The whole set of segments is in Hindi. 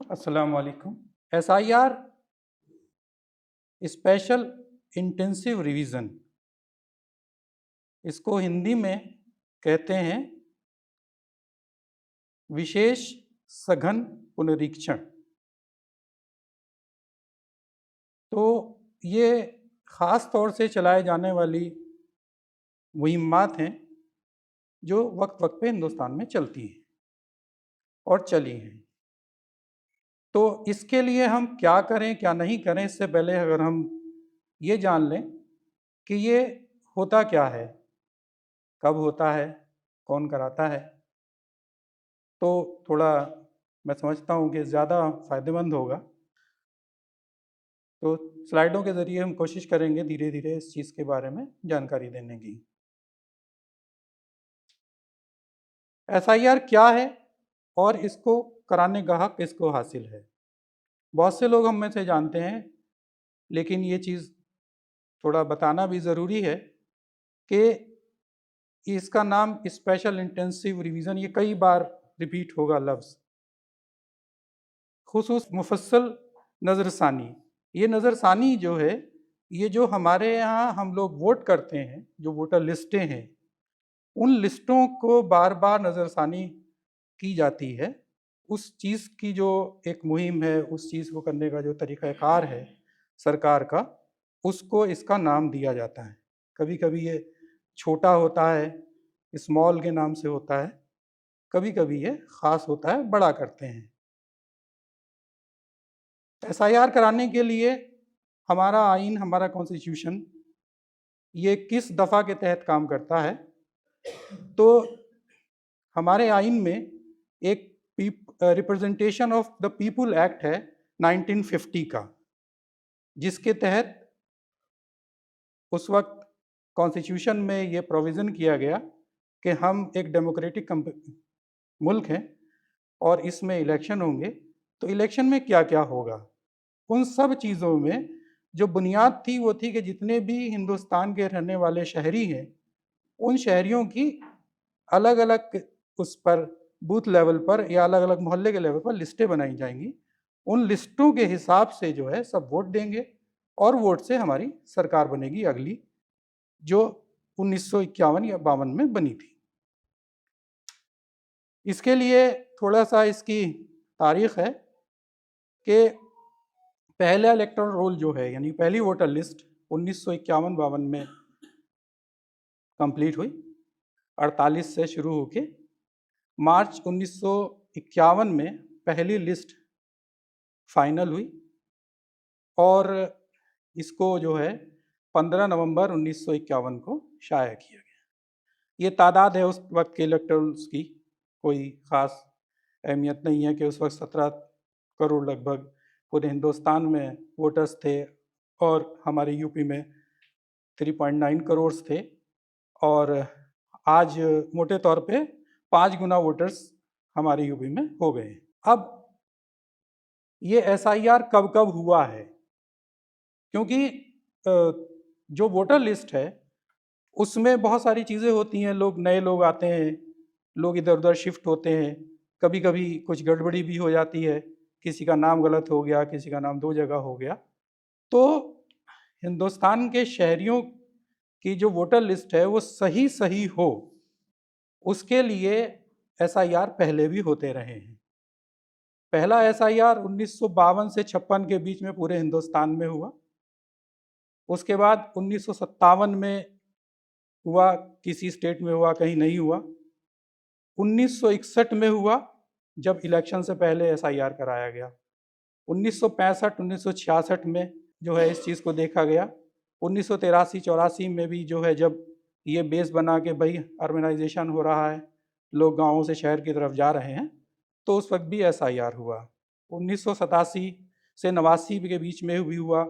अस्सलाम वालेकुम। SIR स्पेशल इंटेंसिव रिवीजन, इसको हिंदी में कहते हैं विशेष सघन पुनरीक्षण। तो ये ख़ास तौर से चलाए जाने वाली मुहिम्मात हैं जो वक्त वक्त पे हिंदुस्तान में चलती हैं और चली हैं। तो इसके लिए हम क्या करें क्या नहीं करें, इससे पहले अगर हम ये जान लें कि ये होता क्या है, कब होता है, कौन कराता है, तो थोड़ा मैं समझता हूँ कि ज़्यादा फ़ायदेमंद होगा। तो स्लाइडों के ज़रिए हम कोशिश करेंगे धीरे धीरे इस चीज़ के बारे में जानकारी देने की। SIR क्या है और इसको कराने का हक किसको हासिल है? बहुत से लोग हम में से जानते हैं, लेकिन ये चीज़ थोड़ा बताना भी ज़रूरी है कि इसका नाम स्पेशल इंटेंसिव रिवीजन, ये कई बार रिपीट होगा लफ्ज़। खुसूस मुफस्सल नज़रसानी, ये नज़रसानी जो है, ये जो हमारे यहाँ हम लोग वोट करते हैं, जो वोटर लिस्टें हैं, उन लिस्टों को बार बार नज़रसानी की जाती है। उस चीज़ की जो एक मुहिम है, उस चीज़ को करने का जो तरीक़ाकार है सरकार का, उसको इसका नाम दिया जाता है। कभी कभी ये छोटा होता है, स्मॉल के नाम से होता है, कभी कभी ये ख़ास होता है, बड़ा करते हैं। SIR कराने के लिए हमारा आइन, हमारा कॉन्स्टिट्यूशन, ये किस दफ़ा के तहत काम करता है? तो हमारे आइन में एक representation of the people act है 1950 का, जिसके तहत उस वक्त कॉन्स्टिट्यूशन में ये प्रोविज़न किया गया कि हम एक डेमोक्रेटिक मुल्क हैं और इसमें इलेक्शन होंगे। तो इलेक्शन में क्या क्या होगा, उन सब चीज़ों में जो बुनियाद थी वो थी कि जितने भी हिंदुस्तान के रहने वाले शहरी हैं, उन शहरियों की अलग अलग उस पर बूथ लेवल पर या अलग अलग मोहल्ले के लेवल पर लिस्टें बनाई जाएंगी। उन लिस्टों के हिसाब से जो है सब वोट देंगे और वोट से हमारी सरकार बनेगी अगली, जो 1951 या 52 में बनी थी। इसके लिए थोड़ा सा इसकी तारीख़ है कि पहला इलेक्टोरल रोल जो है, यानी पहली वोटर लिस्ट 1951-52 में कंप्लीट हुई। 48 से शुरू होके मार्च 1951 में पहली लिस्ट फाइनल हुई और इसको जो है 15 नवंबर 1951 को शाया किया गया। ये तादाद है उस वक्त के इलेक्टोरल्स की, कोई ख़ास अहमियत नहीं है कि उस वक्त 17 करोड़ लगभग पूरे हिंदुस्तान में वोटर्स थे और हमारे यूपी में 3.9 करोड़ थे, और आज मोटे तौर पे 5 गुना वोटर्स हमारे यूपी में हो गए। अब ये SIR कब कब हुआ है, क्योंकि जो वोटर लिस्ट है उसमें बहुत सारी चीज़ें होती हैं, लोग नए लोग आते हैं, लोग इधर उधर शिफ्ट होते हैं, कभी कभी कुछ गड़बड़ी भी हो जाती है, किसी का नाम गलत हो गया, किसी का नाम 2 जगह हो गया। तो हिंदुस्तान के शहरियों की जो वोटर लिस्ट है वो सही सही हो, उसके लिए SIR पहले भी होते रहे हैं। पहला SIR 1952 से 56 के बीच में पूरे हिंदुस्तान में हुआ। उसके बाद 1957 में हुआ, किसी स्टेट में हुआ, कहीं नहीं हुआ। 1961 में हुआ, जब इलेक्शन से पहले SIR कराया गया। 1965-1966 में जो है इस चीज़ को देखा गया। 1983-84 में भी जो है, जब ये बेस बना के भाई अर्बनाइजेशन हो रहा है, लोग गाँवों से शहर की तरफ जा रहे हैं, तो उस वक्त भी SIR हुआ। 1987 से 89 के बीच में भी हुआ।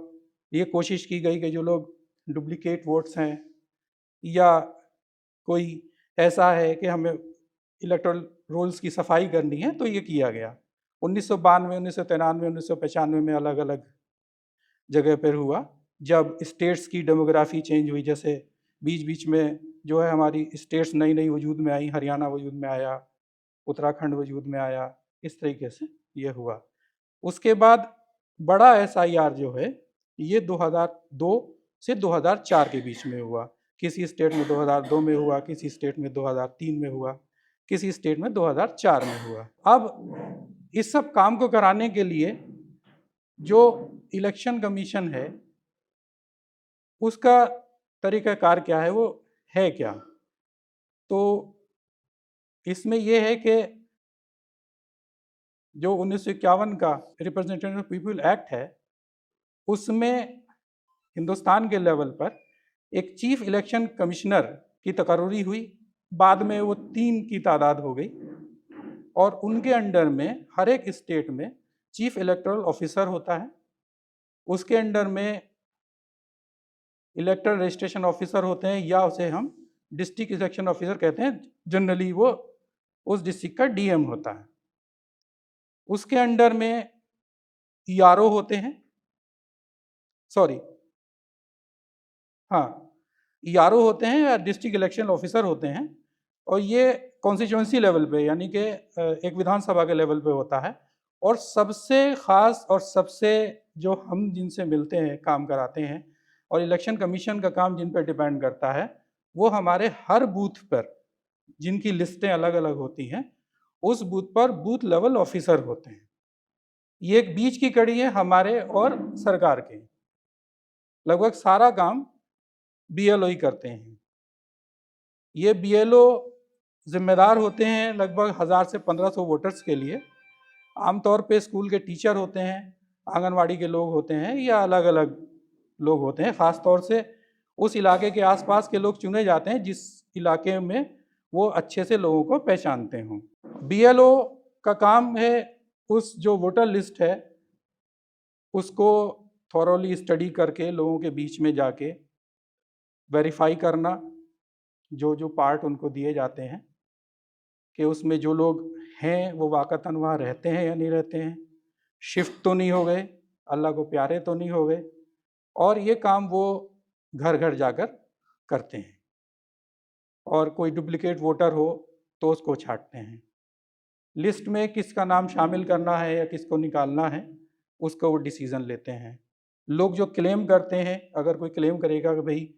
ये कोशिश की गई कि जो लोग डुप्लीकेट वोट्स हैं या कोई ऐसा है कि हमें इलेक्टोरल रोल्स की सफाई करनी है, तो ये किया गया। 1992, 1993, 1995 में अलग अलग जगह पर हुआ, जब स्टेट्स की डेमोग्राफी चेंज हुई। जैसे बीच बीच में जो है हमारी स्टेट्स नई नई वजूद में आई, हरियाणा वजूद में आया, उत्तराखंड वजूद में आया, इस तरीके से ये हुआ। उसके बाद बड़ा SIR जो है ये 2002 से 2004 के बीच में हुआ। किसी स्टेट में 2002 में हुआ, किसी स्टेट में 2003 में हुआ, किसी स्टेट में 2004 में हुआ। अब इस सब काम को कराने के लिए जो इलेक्शन कमीशन है उसका तरीक़ाकार क्या है, वो है क्या? तो इसमें ये है कि जो 1951 का रिप्रेजेंटेटिव पीपल एक्ट है उसमें हिंदुस्तान के लेवल पर एक चीफ इलेक्शन कमिश्नर की तकर्री हुई। बाद में वो 3 की तादाद हो गई और उनके अंडर में हर एक स्टेट में चीफ इलेक्टोरल ऑफिसर होता है। उसके अंडर में इलेक्टोरल रजिस्ट्रेशन ऑफिसर होते हैं या उसे हम डिस्ट्रिक्ट इलेक्शन ऑफिसर कहते हैं। जनरली वो उस डिस्ट्रिक्ट का DM होता है। उसके अंडर में ERO होते हैं, ERO होते हैं या डिस्ट्रिक्ट इलेक्शन ऑफिसर होते हैं और ये कॉन्स्टिट्यूंसी लेवल पे यानी कि एक विधानसभा के लेवल पे होता है। और सबसे ख़ास और सबसे जो हम जिनसे मिलते हैं, काम कराते हैं और इलेक्शन कमीशन का काम जिन पर डिपेंड करता है वो हमारे हर बूथ पर जिनकी लिस्टें अलग अलग होती हैं उस बूथ पर बूथ लेवल ऑफिसर होते हैं। ये एक बीच की कड़ी है हमारे और सरकार के। लगभग सारा काम BLO ही करते हैं। ये BLO जिम्मेदार होते हैं लगभग 1000 से 1500 वोटर्स के लिए। आमतौर पे स्कूल के टीचर होते हैं, आंगनवाड़ी के लोग होते हैं या अलग अलग लोग होते हैं। ख़ास तौर से उस इलाके के आसपास के लोग चुने जाते हैं जिस इलाके में वो अच्छे से लोगों को पहचानते हों। BLO का काम है उस जो वोटर लिस्ट है उसको थॉरोली स्टडी करके लोगों के बीच में जाके वेरीफाई करना जो जो पार्ट उनको दिए जाते हैं कि उसमें जो लोग हैं वो वाक़तन वहाँ रहते हैं या नहीं रहते हैं, शिफ्ट तो नहीं हो गए, अल्लाह को प्यारे तो नहीं हो गए। और ये काम वो घर घर जाकर करते हैं और कोई डुप्लीकेट वोटर हो तो उसको छांटते हैं। लिस्ट में किसका नाम शामिल करना है या किसको निकालना है उसका वो डिसीज़न लेते हैं। लोग जो क्लेम करते हैं, अगर कोई क्लेम करेगा कि भाई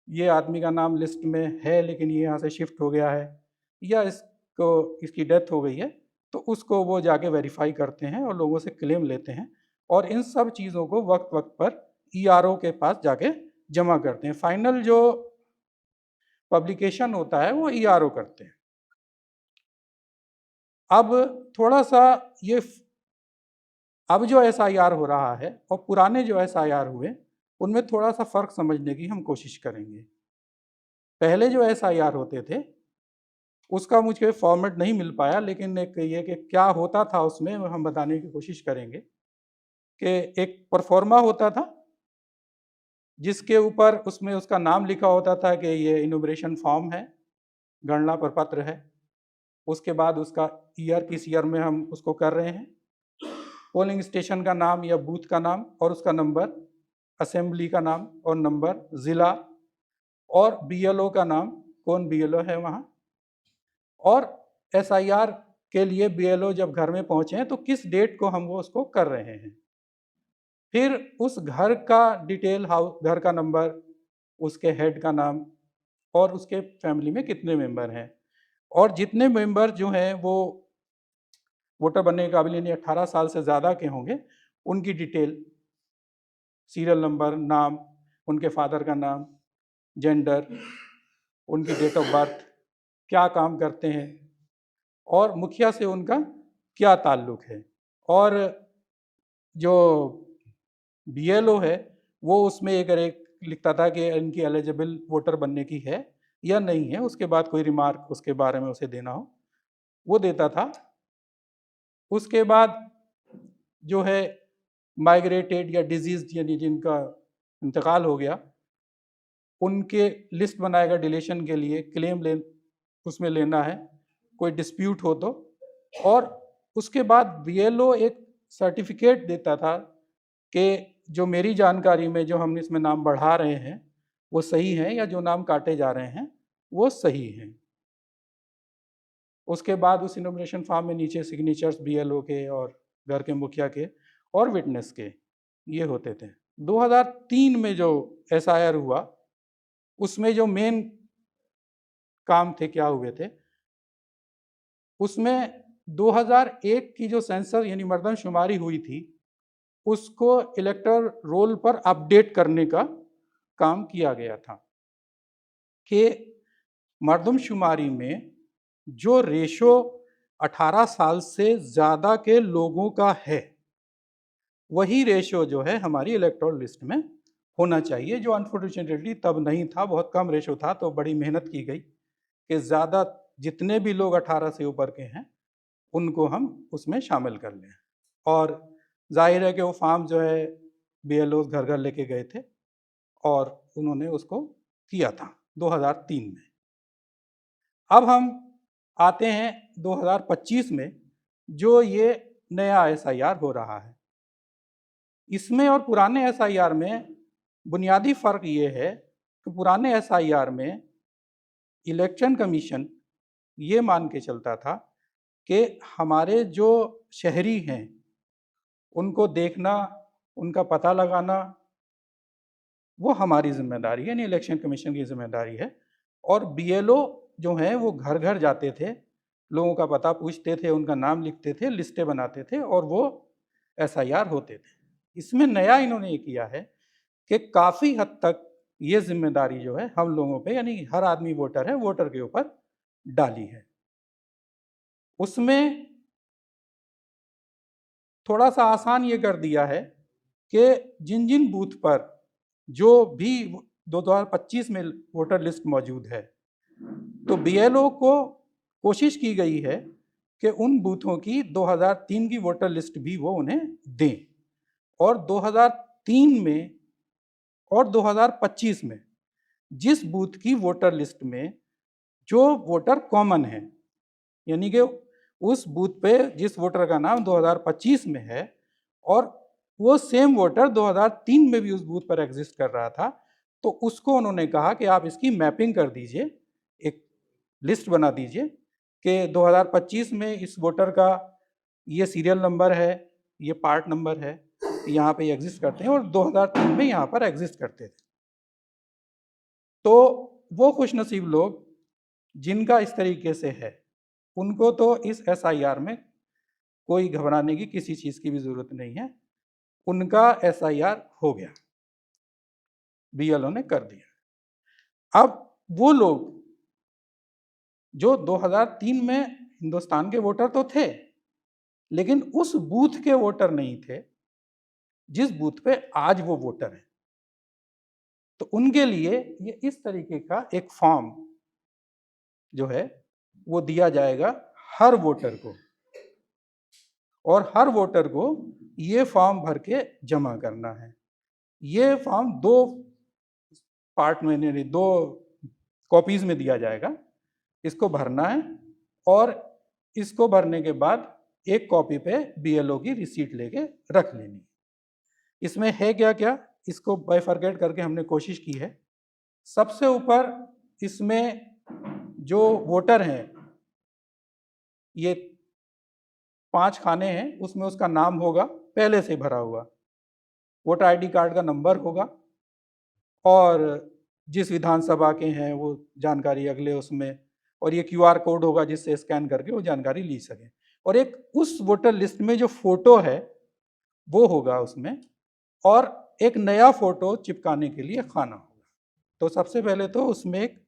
ये आदमी का नाम लिस्ट में है लेकिन ये यहाँ से शिफ्ट हो गया है या इसकी डेथ हो गई है, तो उसको वो जाके वेरीफाई करते हैं और लोगों से क्लेम लेते हैं और इन सब चीज़ों को वक्त वक्त पर ERO के पास जाके जमा करते हैं। फाइनल जो पब्लिकेशन होता है वो ERO करते हैं। अब थोड़ा सा ये अब जो SIR हो रहा है और पुराने जो SIR हुए उनमें थोड़ा सा फ़र्क समझने की हम कोशिश करेंगे। पहले जो SIR होते थे उसका मुझे फॉर्मेट नहीं मिल पाया, लेकिन एक ये कि क्या होता था उसमें हम बताने की कोशिश करेंगे कि एक परफॉर्मा होता था जिसके ऊपर उसमें उसका नाम लिखा होता था कि ये इनुमरेशन फॉर्म है, गणना प्रपत्र है। उसके बाद उसका ईयर किस ईयर में हम उसको कर रहे हैं, पोलिंग स्टेशन का नाम या बूथ का नाम और उसका नंबर, असेंबली का नाम और नंबर, ज़िला और BLO का नाम, कौन BLO है वहाँ, और SIR के लिए BLO जब घर में पहुँचे तो किस डेट को हम वो उसको कर रहे हैं। फिर उस घर का डिटेल, घर का नंबर, उसके हेड का नाम और उसके फैमिली में कितने मेंबर हैं और जितने मेंबर जो हैं वो वोटर बनने के काबिल यानी 18 साल से ज़्यादा के होंगे उनकी डिटेल, सीरियल नंबर, नाम, उनके फादर का नाम, जेंडर, उनकी डेट ऑफ बर्थ, क्या काम करते हैं और मुखिया से उनका क्या ताल्लुक़ है। और जो BLO है वो उसमें एक लिखता था कि इनकी एलिजिबल वोटर बनने की है या नहीं है, उसके बाद कोई रिमार्क उसके बारे में उसे देना हो वो देता था। उसके बाद जो है माइग्रेटेड या डिजीज़ यानी जिनका इंतकाल हो गया उनके लिस्ट बनाएगा डिलीशन के लिए, क्लेम उसमें लेना है, कोई डिस्प्यूट हो तो। और उसके बाद BLO एक सर्टिफिकेट देता था कि जो मेरी जानकारी में जो हम इसमें नाम बढ़ा रहे हैं वो सही हैं या जो नाम काटे जा रहे हैं वो सही हैं। उसके बाद उस इनॉमिनेशन फॉर्म में नीचे सिग्नेचर्स BLO के और घर के मुखिया के और विटनेस के, ये होते थे। 2003 में जो एसआईआर हुआ उसमें जो मेन काम थे, क्या हुए थे, उसमें 2001 की जो सेंसस यानी मर्दमशुमारी हुई थी उसको इलेक्टोरल रोल पर अपडेट करने का काम किया गया था कि मर्दमशुमारी में जो रेशो 18 साल से ज़्यादा के लोगों का है वही रेशो जो है हमारी इलेक्टोरल लिस्ट में होना चाहिए, जो अनफॉर्चुनेटली तब नहीं था, बहुत कम रेशो था। तो बड़ी मेहनत की गई कि ज़्यादा जितने भी लोग 18 से ऊपर के हैं उनको हम उसमें शामिल कर लें। और जाहिर है कि वो फॉर्म जो है बीएलओ घर घर लेके गए थे और उन्होंने उसको किया था 2003 में। अब हम आते हैं 2025 में, जो ये नया एसआईआर हो रहा है। इसमें और पुराने एसआईआर में बुनियादी फ़र्क ये है कि पुराने एसआईआर में इलेक्शन कमीशन ये मान के चलता था कि हमारे जो शहरी हैं उनको देखना, उनका पता लगाना वो हमारी जिम्मेदारी है, यानी इलेक्शन कमीशन की जिम्मेदारी है। और बीएलओ जो हैं वो घर घर जाते थे, लोगों का पता पूछते थे, उनका नाम लिखते थे, लिस्टें बनाते थे और वो एसआईआर होते थे। इसमें नया इन्होंने ये किया है कि काफ़ी हद तक ये जिम्मेदारी जो है हम लोगों पे, यानी हर आदमी वोटर है, वोटर के ऊपर डाली है। उसमें थोड़ा सा आसान ये कर दिया है कि जिन जिन बूथ पर जो भी 2025 में वोटर लिस्ट मौजूद है, तो बीएलओ को कोशिश की गई है कि उन बूथों की 2003 की वोटर लिस्ट भी वो उन्हें दें। और 2003 में और 2025 में जिस बूथ की वोटर लिस्ट में जो वोटर कॉमन है, यानी कि उस बूथ पे जिस वोटर का नाम 2025 में है और वो सेम वोटर 2003 में भी उस बूथ पर एग्जिस्ट कर रहा था, तो उसको उन्होंने कहा कि आप इसकी मैपिंग कर दीजिए, एक लिस्ट बना दीजिए कि 2025 में इस वोटर का ये सीरियल नंबर है, ये पार्ट नंबर है, यहाँ पे एग्जिस्ट करते हैं और 2003 में यहाँ पर एग्जिस्ट करते थे। तो वो खुशनसीब लोग जिनका इस तरीके से है उनको तो इस एसआईआर में कोई घबराने की किसी चीज़ की भी ज़रूरत नहीं है, उनका एसआईआर हो गया, बीएलओ ने कर दिया। अब वो लोग जो 2003 में हिंदुस्तान के वोटर तो थे लेकिन उस बूथ के वोटर नहीं थे जिस बूथ पे आज वो वोटर है, तो उनके लिए ये इस तरीके का एक फॉर्म जो है वो दिया जाएगा हर वोटर को, और हर वोटर को ये फॉर्म भर के जमा करना है। ये फॉर्म दो पार्ट में, दो कॉपीज में दिया जाएगा, इसको भरना है और इसको भरने के बाद एक कॉपी पे बीएलओ की रिसीट लेके रख लेनी। इसमें है क्या क्या, इसको बाइफरकेट करके हमने कोशिश की है। सबसे ऊपर इसमें जो वोटर हैं, ये 5 खाने हैं, उसमें उसका नाम होगा पहले से भरा हुआ, वोटर आईडी कार्ड का नंबर होगा और जिस विधानसभा के हैं वो जानकारी अगले उसमें, और ये क्यूआर कोड होगा जिससे स्कैन करके वो जानकारी ली सके। और एक उस वोटर लिस्ट में जो फोटो है वो होगा उसमें, और एक नया फोटो चिपकाने के लिए खाना होगा। तो सबसे पहले तो उसमें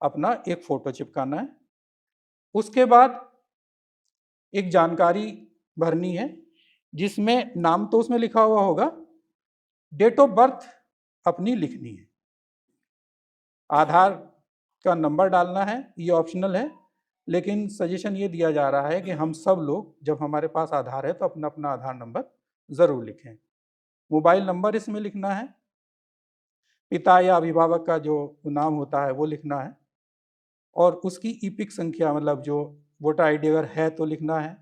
अपना एक फोटो चिपकाना है, उसके बाद एक जानकारी भरनी है जिसमें नाम तो उसमें लिखा हुआ होगा, डेट ऑफ बर्थ अपनी लिखनी है, आधार का नंबर डालना है, ये ऑप्शनल है, लेकिन सजेशन ये दिया जा रहा है कि हम सब लोग जब हमारे पास आधार है तो अपना अपना आधार नंबर ज़रूर लिखें। मोबाइल नंबर इसमें लिखना है, पिता या अभिभावक का जो नाम होता है वो लिखना है, और उसकी ईपिक संख्या, मतलब जो वोटर आईडी अगर है तो लिखना है,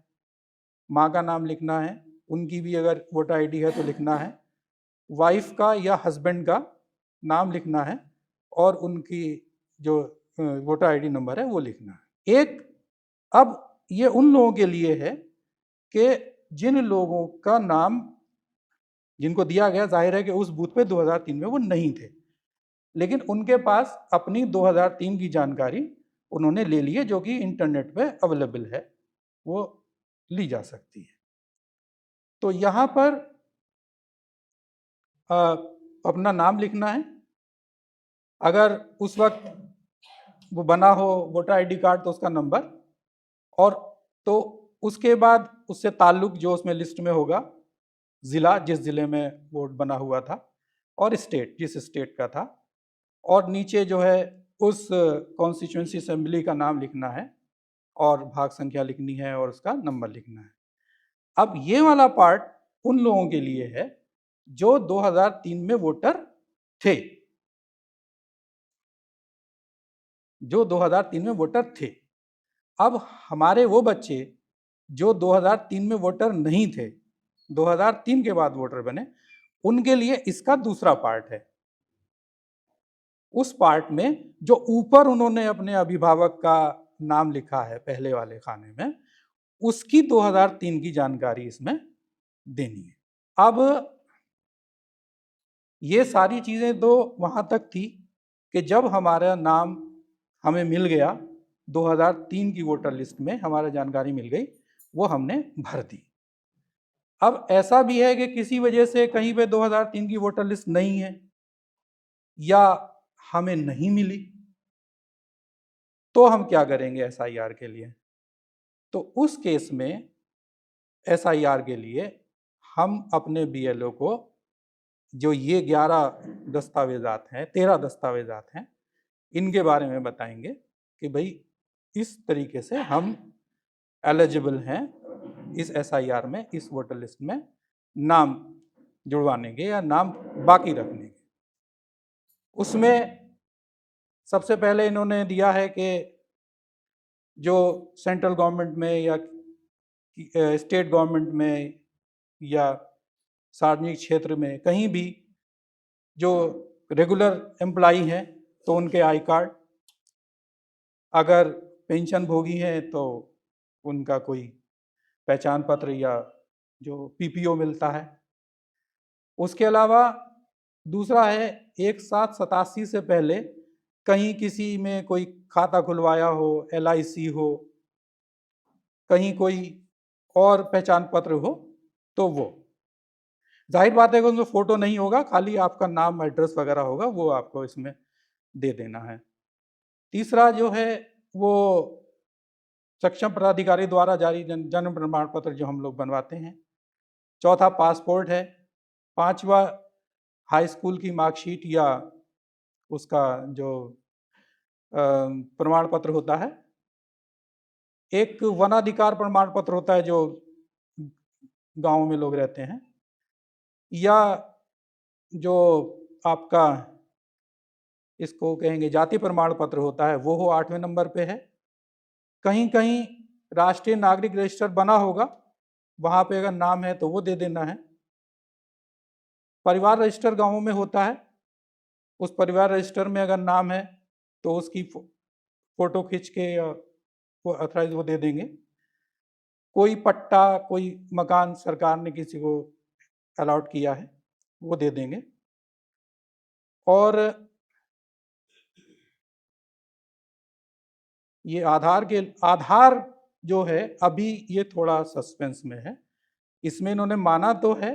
माँ का नाम लिखना है, उनकी भी अगर वोटर आईडी है तो लिखना है, वाइफ का या हस्बैंड का नाम लिखना है और उनकी जो वोटर आईडी नंबर है वो लिखना है। एक अब ये उन लोगों के लिए है कि जिन लोगों का नाम जिनको दिया गया, जाहिर है कि उस बूथ पे 2003 में वो नहीं थे, लेकिन उनके पास अपनी 2003 की जानकारी उन्होंने ले ली है, जो कि इंटरनेट पे अवेलेबल है, वो ली जा सकती है। तो यहाँ पर अपना नाम लिखना है। अगर उस वक्त वो बना हो वोटर आईडी कार्ड तो उसका नंबर, और तो उसके बाद उससे ताल्लुक जो उसमें लिस्ट में होगा, ज़िला जिस ज़िले में वोट बना हुआ था, और स्टेट जिस स्टेट का था, और नीचे जो है उस कॉन्स्टिट्यूंसी असेंबली का नाम लिखना है और भाग संख्या लिखनी है और उसका नंबर लिखना है। अब ये वाला पार्ट उन लोगों के लिए है जो 2003 में वोटर थे, जो 2003 में वोटर थे। अब हमारे वो बच्चे जो 2003 में वोटर नहीं थे, 2003 के बाद वोटर बने, उनके लिए इसका दूसरा पार्ट है। उस पार्ट में जो ऊपर उन्होंने अपने अभिभावक का नाम लिखा है पहले वाले खाने में, उसकी 2003 की जानकारी इसमें देनी है। अब ये सारी चीज़ें तो वहाँ तक थी कि जब हमारा नाम हमें मिल गया, 2003 की वोटर लिस्ट में हमारा जानकारी मिल गई, वो हमने भर दी। अब ऐसा भी है कि किसी वजह से कहीं पे 2003 की वोटर लिस्ट नहीं है या हमें नहीं मिली, तो हम क्या करेंगे एसआईआर के लिए? तो उस केस में एसआईआर के लिए हम अपने बीएलओ को जो ये 11 दस्तावेजात हैं, 13 दस्तावेजात हैं, इनके बारे में बताएंगे कि भाई इस तरीके से हम एलिजिबल हैं इस एसआईआर में, इस वोटर लिस्ट में नाम जुड़वाने के या नाम बाकी रखने के। उसमें सबसे पहले इन्होंने दिया है कि जो सेंट्रल गवर्नमेंट में या स्टेट गवर्नमेंट में या सार्वजनिक क्षेत्र में कहीं भी जो रेगुलर एम्प्लॉई हैं तो उनके आई कार्ड, अगर पेंशन भोगी हैं तो उनका कोई पहचान पत्र या जो पीपीओ मिलता है। उसके अलावा दूसरा है 1787 से पहले कहीं किसी में कोई खाता खुलवाया हो, एलआईसी हो, कहीं कोई और पहचान पत्र हो, तो वो जाहिर बात है कि उसमें फोटो नहीं होगा, खाली आपका नाम एड्रेस वगैरह होगा, वो आपको इसमें दे देना है। तीसरा जो है वो सक्षम पदाधिकारी द्वारा जारी जन्म प्रमाण पत्र जो हम लोग बनवाते हैं। चौथा पासपोर्ट है। पांचवा हाई स्कूल की मार्कशीट या उसका जो प्रमाण पत्र होता है। एक वनाधिकार प्रमाण पत्र होता है जो गांव में लोग रहते हैं, या जो आपका इसको कहेंगे जाति प्रमाण पत्र होता है, वो हो 8वें नंबर पे है। कहीं कहीं राष्ट्रीय नागरिक रजिस्टर बना होगा, वहां पे अगर नाम है तो वो दे देना है। परिवार रजिस्टर गांवों में होता है, उस परिवार रजिस्टर में अगर नाम है तो उसकी फोटो खींच के वो अथराइज वो दे देंगे। कोई पट्टा, कोई मकान सरकार ने किसी को अलॉट किया है, वो दे देंगे। और ये आधार जो है अभी ये थोड़ा सस्पेंस में है। इसमें इन्होंने माना तो है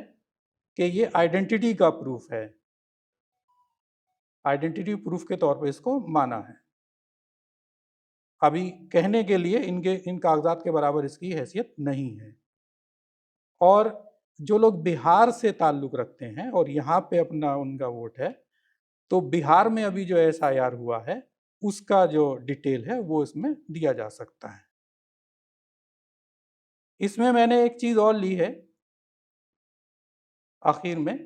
कि ये आइडेंटिटी का प्रूफ है, आइडेंटिटी प्रूफ के तौर पे इसको माना है। अभी कहने के लिए इन कागजात के बराबर इसकी हैसियत नहीं है। और जो लोग बिहार से ताल्लुक रखते हैं और यहाँ पे अपना उनका वोट है, तो बिहार में अभी जो एसआईआर हुआ है उसका जो डिटेल है वो इसमें दिया जा सकता है। इसमें मैंने एक चीज और ली है आखिर में,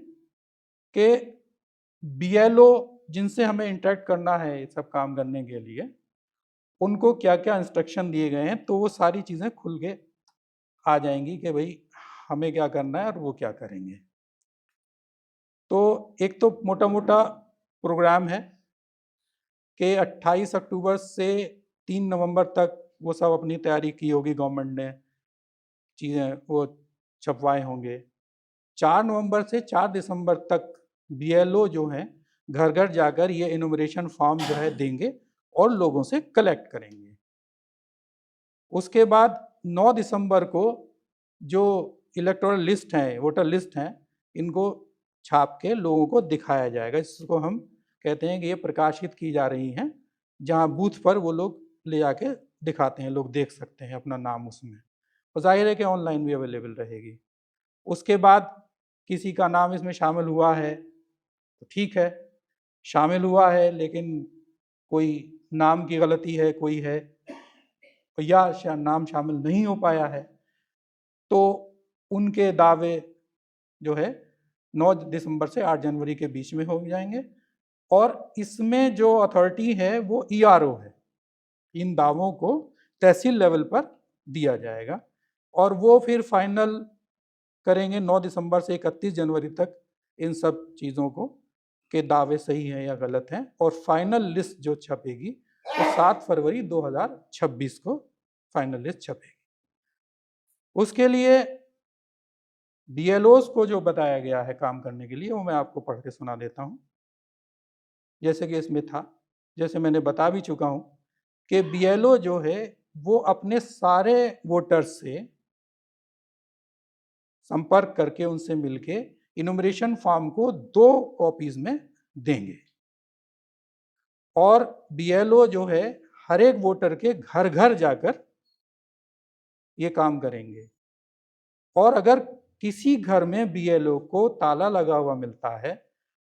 कि बीएलओ जिनसे हमें इंटरेक्ट करना है ये सब काम करने के लिए, उनको क्या क्या इंस्ट्रक्शन दिए गए हैं, तो वो सारी चीज़ें खुल के आ जाएंगी कि भाई हमें क्या करना है और वो क्या करेंगे। तो एक तो मोटा मोटा प्रोग्राम है कि 28 अक्टूबर से 3 नवंबर तक वो सब अपनी तैयारी की होगी, गवर्नमेंट ने चीज़ें वो छपवाए होंगे। 4 नवंबर से 4 दिसंबर तक बीएलओ जो हैं घर घर जाकर ये इनुमरेशन फॉर्म जो है देंगे और लोगों से कलेक्ट करेंगे। उसके बाद 9 दिसंबर को जो इलेक्टोरल लिस्ट हैं, वोटर लिस्ट हैं, इनको छाप के लोगों को दिखाया जाएगा। इसको हम कहते हैं कि ये प्रकाशित की जा रही हैं, जहाँ बूथ पर वो लोग ले जाके दिखाते हैं, लोग देख सकते हैं अपना नाम उसमें। तो जाहिर है कि ऑनलाइन भी अवेलेबल रहेगी। उसके बाद किसी का नाम इसमें शामिल हुआ है तो ठीक है, शामिल हुआ है लेकिन कोई नाम की गलती है, कोई है या नाम शामिल नहीं हो पाया है, तो उनके दावे जो है 9 दिसंबर से 8 जनवरी के बीच में हो जाएंगे। और इसमें जो अथॉरिटी है वो ईआरओ है। इन दावों को तहसील लेवल पर दिया जाएगा और वो फिर फाइनल करेंगे 9 दिसंबर से 31 जनवरी तक इन सब चीज़ों को के दावे सही हैं या गलत हैं। और फाइनल लिस्ट जो छपेगी वो 7 फरवरी 2026 को फाइनल लिस्ट छपेगी। उसके लिए बीएलओस को जो बताया गया है काम करने के लिए, वो मैं आपको पढ़ के सुना देता हूँ। जैसे कि इसमें था, जैसे मैंने बता भी चुका हूँ कि बीएलओ जो है वो अपने सारे वोटर्स से संपर्क करके उनसे मिलके इनुमरेशन फॉर्म को 2 कॉपीज में देंगे। और बीएलओ जो है हर एक वोटर के घर घर जाकर ये काम करेंगे। और अगर किसी घर में बीएलओ को ताला लगा हुआ मिलता है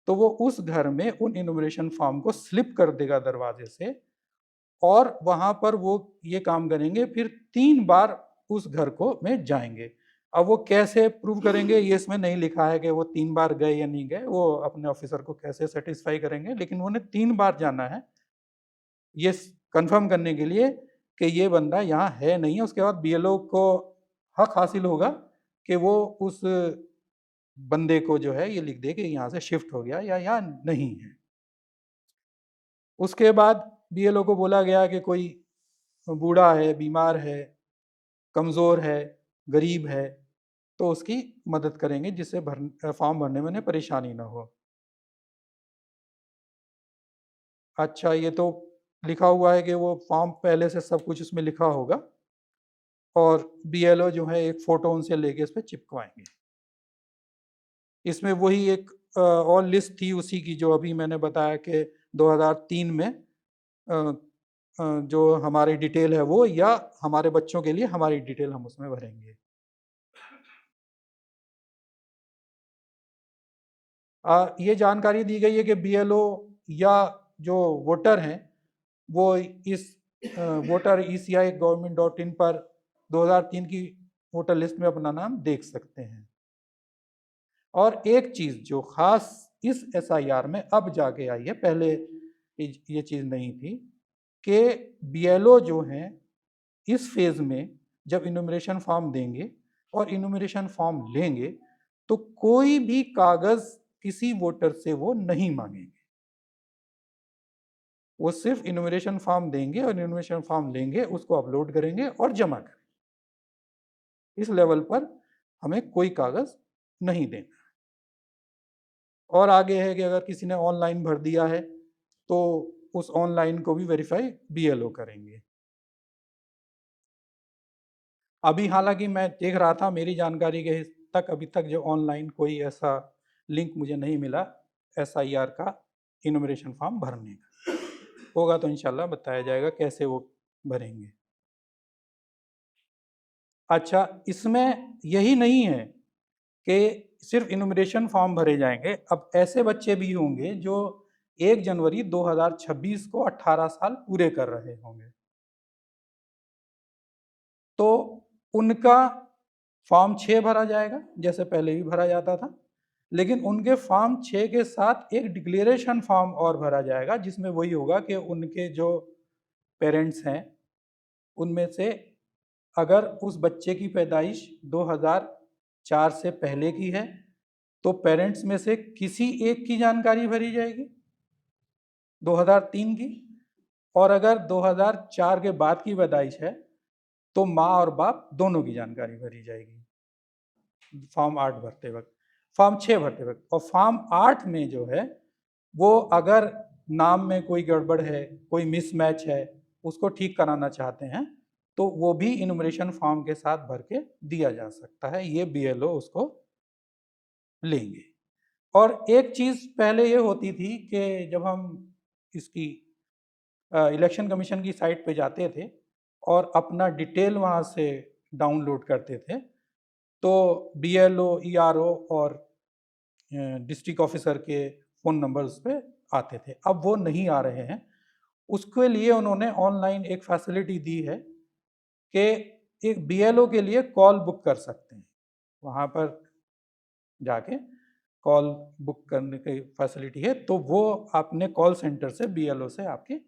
तो वो उस घर में उन इनुमरेशन फॉर्म को स्लिप कर देगा दरवाजे से और वहां पर वो ये काम करेंगे, फिर 3 बार उस घर को में जाएंगे। अब वो कैसे प्रूव करेंगे ये इसमें नहीं लिखा है कि वो 3 बार गए या नहीं गए, वो अपने ऑफिसर को कैसे सेटिस्फाई करेंगे, लेकिन उन्हें 3 बार जाना है ये कंफर्म करने के लिए कि ये बंदा यहाँ है नहीं है। उसके बाद बीएलओ को हक हासिल होगा कि वो उस बंदे को जो है ये लिख दे कि यहाँ से शिफ्ट हो गया या यहाँ नहीं है। उसके बाद बीएलओ को बोला गया कि कोई बूढ़ा है, बीमार है, कमज़ोर है, गरीब है, तो उसकी मदद करेंगे जिससे फॉर्म भरने में उन्हें परेशानी ना हो। अच्छा, ये तो लिखा हुआ है कि वो फॉर्म पहले से सब कुछ उसमें लिखा होगा और बीएलओ जो है एक फ़ोटो उनसे लेके इस पर चिपकवाएंगे। इसमें वही एक और लिस्ट थी उसी की जो अभी मैंने बताया कि 2003 में जो हमारी डिटेल है वो, या हमारे बच्चों के लिए हमारी डिटेल हम उसमें भरेंगे। ये जानकारी दी गई है कि बीएलओ या जो वोटर हैं वो इस वोटर ECI-government.in पर 2003 की वोटर लिस्ट में अपना नाम देख सकते हैं। और एक चीज़ जो ख़ास इस SIR में अब जाके आई है, पहले ये चीज़ नहीं थी, कि बीएलओ जो हैं इस फेज़ में जब इनुमरेशन फॉर्म देंगे और इनुमरेशन फॉर्म लेंगे तो कोई भी कागज़ किसी वोटर से वो नहीं मांगेंगे। वो सिर्फ इनुमरेशन फॉर्म देंगे और इनुमरेशन फॉर्म लेंगे, उसको अपलोड करेंगे और जमा करेंगे। इस लेवल पर हमें कोई कागज़ नहीं देना। और आगे है कि अगर किसी ने ऑनलाइन भर दिया है तो उस ऑनलाइन को भी वेरीफाई बीएलओ करेंगे। अभी हालांकि मैं देख रहा था, मेरी जानकारी के तक अभी तक जो ऑनलाइन कोई ऐसा लिंक मुझे नहीं मिला SIR का इनुमरेशन फॉर्म भरने का। होगा तो इंशाल्लाह बताया जाएगा कैसे वो भरेंगे। अच्छा, इसमें यही नहीं है कि सिर्फ इनुमरेशन फॉर्म भरे जाएंगे। अब ऐसे बच्चे भी होंगे जो 1 जनवरी 2026 को 18 साल पूरे कर रहे होंगे, तो उनका फॉर्म 6 भरा जाएगा जैसे पहले भी भरा जाता था, लेकिन उनके फॉर्म 6 के साथ एक डिक्लेरेशन फॉर्म और भरा जाएगा जिसमें वही होगा कि उनके जो पेरेंट्स हैं उनमें से अगर उस बच्चे की पैदाइश 2004 से पहले की है तो पेरेंट्स में से किसी एक की जानकारी भरी जाएगी 2003 की, और अगर 2004 के बाद की पैदाइश है तो माँ और बाप दोनों की जानकारी भरी जाएगी। फॉर्म 8 भरते वक्त, फॉर्म 6 भरते वक्त। और फॉर्म 8 में जो है वो अगर नाम में कोई गड़बड़ है, कोई मिसमैच है, उसको ठीक कराना चाहते हैं तो वो भी इनुमरेशन फॉर्म के साथ भर के दिया जा सकता है, ये बीएलओ उसको लेंगे। और एक चीज़ पहले ये होती थी कि जब हम इसकी इलेक्शन कमीशन की साइट पे जाते थे और अपना डिटेल वहाँ से डाउनलोड करते थे, तो बीएलओ, ईआरओ और डिस्ट्रिक्ट ऑफिसर के फ़ोन नंबर्स पे आते थे। अब वो नहीं आ रहे हैं। उसके लिए उन्होंने ऑनलाइन एक फैसिलिटी दी है कि एक बीएलओ के लिए कॉल बुक कर सकते हैं। वहाँ पर जाके कॉल बुक करने की फैसिलिटी है, तो वो अपने कॉल सेंटर से बीएलओ से आपकी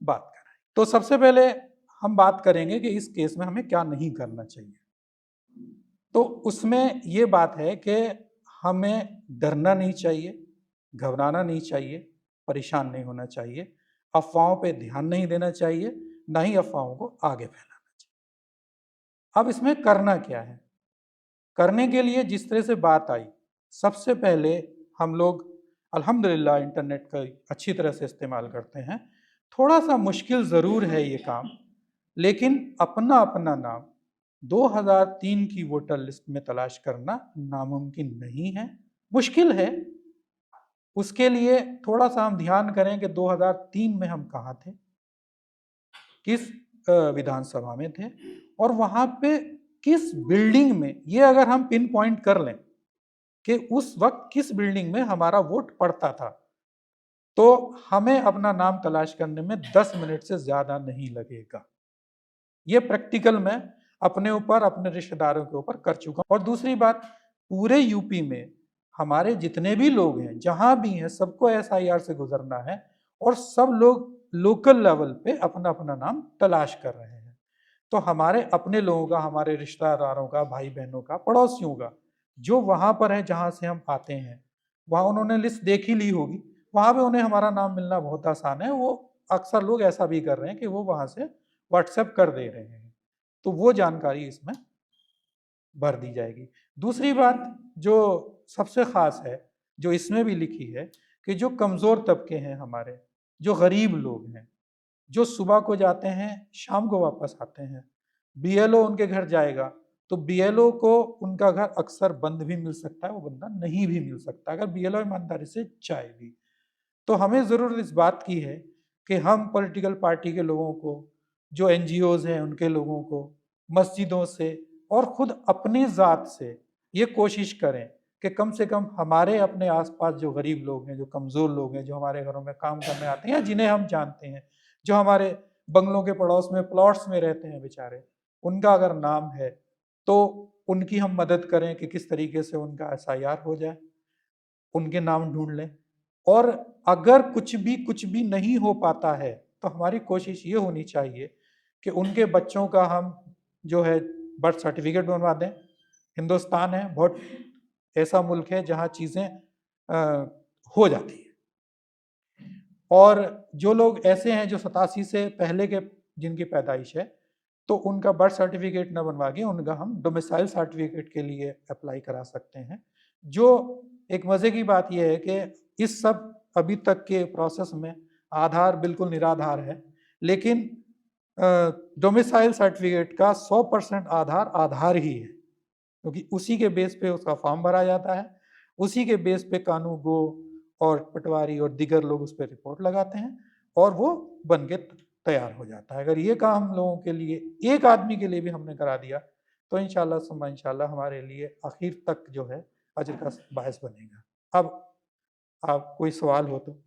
बात कराएं। तो सबसे पहले हम बात करेंगे कि इस केस में हमें क्या नहीं करना चाहिए। तो उसमें ये बात है कि हमें डरना नहीं चाहिए, घबराना नहीं चाहिए, परेशान नहीं होना चाहिए, अफवाहों पे ध्यान नहीं देना चाहिए, ना ही अफवाहों को आगे फैलाना चाहिए। अब इसमें करना क्या है? करने के लिए जिस तरह से बात आई, सबसे पहले हम लोग अल्हम्दुलिल्लाह इंटरनेट का अच्छी तरह से इस्तेमाल करते हैं। थोड़ा सा मुश्किल ज़रूर है ये काम, लेकिन अपना अपना नाम 2003 की वोटर लिस्ट में तलाश करना नामुमकिन नहीं है, मुश्किल है। उसके लिए थोड़ा सा हम ध्यान करें कि 2003 में हम कहाँ थे, किस विधानसभा में थे और वहाँ पे किस बिल्डिंग में, ये अगर हम पिन पॉइंट कर लें कि उस वक्त किस बिल्डिंग में हमारा वोट पड़ता था, तो हमें अपना नाम तलाश करने में 10 मिनट से ज़्यादा नहीं लगेगा। ये प्रैक्टिकल मैं अपने ऊपर, अपने रिश्तेदारों के ऊपर कर चुका हूँ। और दूसरी बात, पूरे यूपी में हमारे जितने भी लोग हैं, जहाँ भी हैं, सबको एसआईआर से गुजरना है और सब लोग लोकल लेवल पे अपना अपना नाम तलाश कर रहे हैं। तो हमारे अपने लोगों का, हमारे रिश्तेदारों का, भाई बहनों का, पड़ोसियों का, जो वहाँ पर है जहाँ से हम आते हैं, वहाँ उन्होंने लिस्ट देख ही ली होगी, वहाँ पे उन्हें हमारा नाम मिलना बहुत आसान है। वो अक्सर लोग ऐसा भी कर रहे हैं कि वो वहाँ से व्हाट्सएप कर दे रहे हैं, तो वो जानकारी इसमें भर दी जाएगी। दूसरी बात जो सबसे ख़ास है, जो इसमें भी लिखी है, कि जो कमज़ोर तबके हैं हमारे, जो गरीब लोग हैं, जो सुबह को जाते हैं, शाम को वापस आते हैं, बीएलओ उनके घर जाएगा, तो बीएलओ को उनका घर अक्सर बंद भी मिल सकता है, वो बंदा नहीं भी मिल सकता अगर बीएलओ ईमानदारी से जाए भी। तो हमें ज़रूरत इस बात की है कि हम पॉलिटिकल पार्टी के लोगों को, जो एनजीओज़ हैं उनके लोगों को, मस्जिदों से और ख़ुद अपनी ज़ात से ये कोशिश करें कि कम से कम हमारे अपने आसपास जो गरीब लोग हैं, जो कमज़ोर लोग हैं, जो हमारे घरों में काम करने आते हैं या जिन्हें हम जानते हैं, जो हमारे बंगलों के पड़ोस में प्लॉट्स में रहते हैं बेचारे, उनका अगर नाम है तो उनकी हम मदद करें कि किस तरीके से उनका एसआईआर हो जाए, उनके नाम ढूंढ लें। और अगर कुछ भी नहीं हो पाता है तो हमारी कोशिश ये होनी चाहिए कि उनके बच्चों का हम जो है बर्थ सर्टिफिकेट बनवा दें। हिंदुस्तान है, बहुत ऐसा मुल्क है जहाँ चीज़ें हो जाती हैं। और जो लोग ऐसे हैं जो 87 से पहले के जिनकी पैदाइश है, तो उनका बर्थ सर्टिफिकेट न बनवा के उनका हम डोमिसाइल सर्टिफिकेट के लिए अप्लाई करा सकते हैं। जो एक मज़े की बात यह है कि इस सब अभी तक के प्रोसेस में आधार बिल्कुल निराधार है, लेकिन डोमिसाइल सर्टिफिकेट का 100% आधार आधार ही है, क्योंकि उसी के बेस पे उसका फॉर्म भरा जाता है, उसी के बेस पे कानूगो और पटवारी और दिगर लोग उस पर रिपोर्ट लगाते हैं और वो बन के तैयार हो जाता है। अगर ये काम हम लोगों के लिए, एक आदमी के लिए भी हमने करा दिया, तो इंशाल्लाह सुम्मा इंशाल्लाह हमारे लिए आखिर तक जो है अजर का बायस बनेगा। अब आप कोई सवाल हो तो